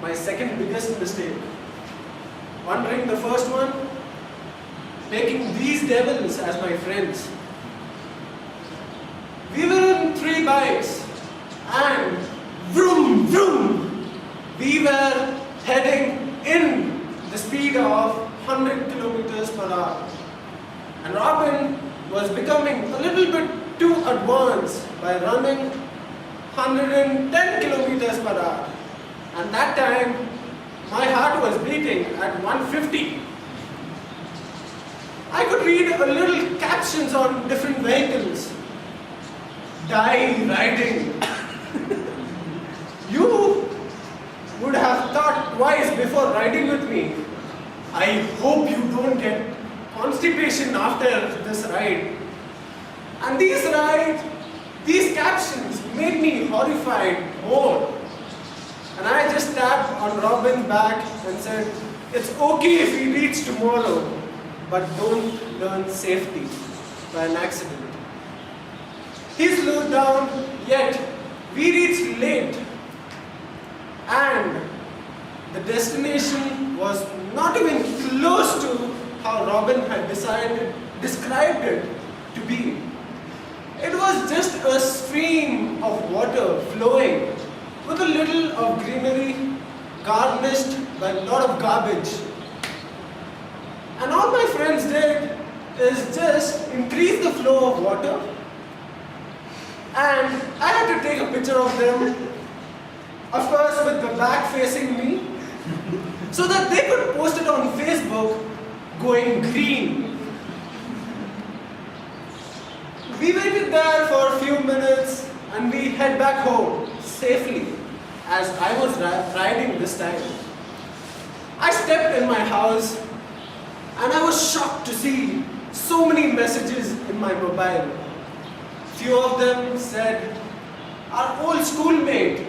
my second biggest mistake. Wondering the first one, making these devils as my friends. We were in 3 bikes and vroom vroom, we were heading in the speed of 100 kilometers per hour. And Robin was becoming a little bit too advanced by running 110 kilometers per hour. And that time, my heart was beating at 150. I could read a little captions on different vehicles. Die riding. You would have thought twice before riding with me. I hope you don't get constipation after this ride. And these captions made me horrified more. And I just tapped on Robin's back and said, it's okay if we reach tomorrow, but don't learn safety by an accident. He slowed down, yet we reached late. And the destination was not even close to how Robin had described it to be. It was just a stream of water flowing with a little of greenery garnished by a lot of garbage. And all my friends did is just increase the flow of water. And I had to take a picture of them, of course with the back facing me, so that they could post it on Facebook going green. We waited there for a few minutes and we head back home safely as I was riding this time. I stepped in my house and I was shocked to see so many messages in my mobile. Few of them said, our old schoolmate,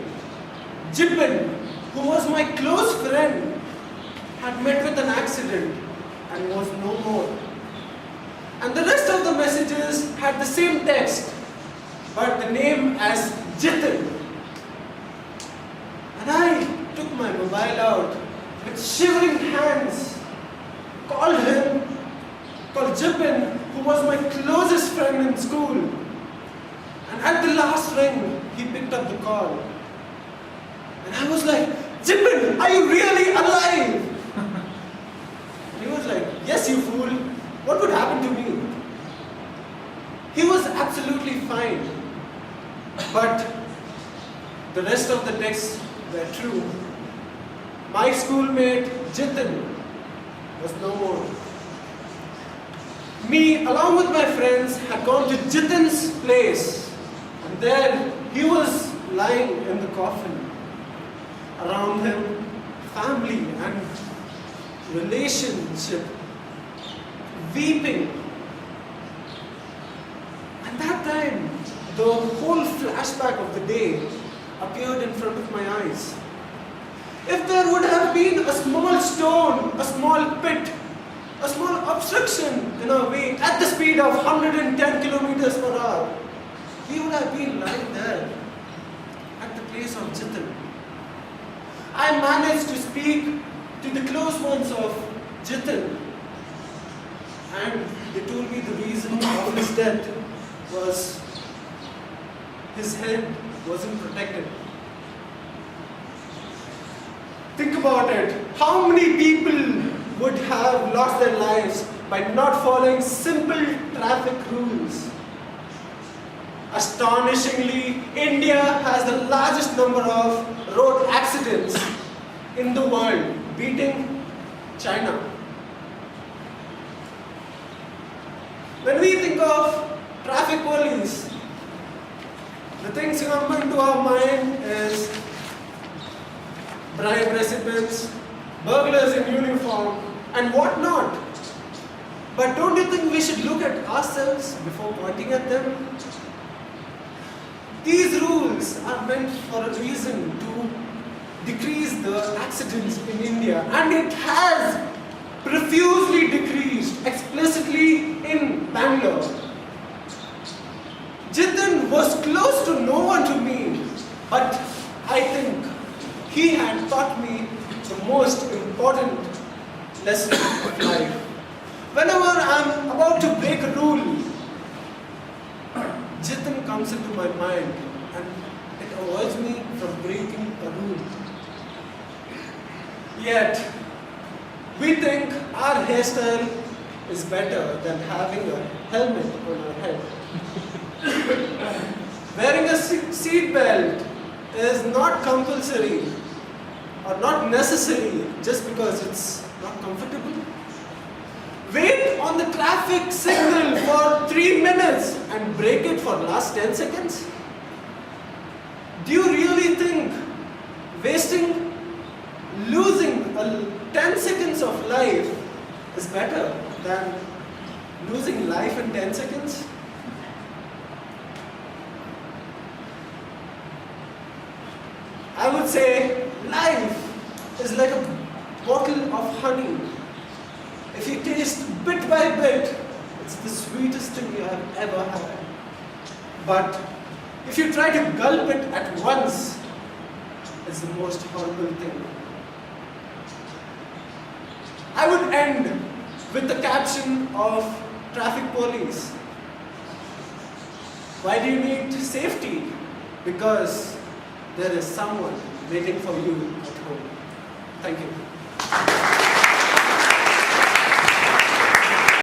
Jibin, who was my close friend, had met with an accident and was no more. And the rest of the messages had the same text, but the name as Jitin. And I took my mobile out with shivering hands, called Jibin, who was my closest friend in school. And at the last ring, he picked up the call. And I was like, Jibin, are you really alive? And he was like, yes, you fool. What would happen to me? He was absolutely fine. But the rest of the texts were true. My schoolmate, Jitin, was no more. Me, along with my friends, had gone to Jitin's place. And there, he was lying in the coffin. Around him, family and relationship, weeping. And that time, the whole flashback of the day appeared in front of my eyes. If there would have been a small stone, a small pit, a small obstruction in our way at the speed of 110 kilometers per hour, we would have been lying there at the place of Jitin. I managed to speak to the close ones of Jitin, and they told me the reason of his death was his head wasn't protected. Think about it. How many people would have lost their lives by not following simple traffic rules? Astonishingly, India has the largest number of road accidents in the world, beating China. When we think of traffic police, the things coming to our mind is bribe recipients, burglars in uniform, and whatnot. But don't you think we should look at ourselves before pointing at them? These rules are meant for a reason to decrease the accidents in India, and it has profusely decreased, explicitly in Bangalore. Jitin was close to no one to me, but I think he had taught me the most important lesson of life. Whenever I'm about to break a rule, Jitan comes into my mind and it avoids me from breaking a rule. Yet, we think our hairstyle is better than having a helmet on our head. Wearing a seat belt is not compulsory or not necessary just because it's not comfortable. Wait on the traffic signal for 3 minutes and break it for last 10 seconds? Do you really think losing 10 seconds of life is better than losing life in 10 seconds? I would say life is like a bottle of honey. If you taste bit by bit, it's the sweetest thing you have ever had. But if you try to gulp it at once, it's the most horrible thing. I would end with the caption of traffic police. Why do you need safety? Because there is someone waiting for you at home. Thank you.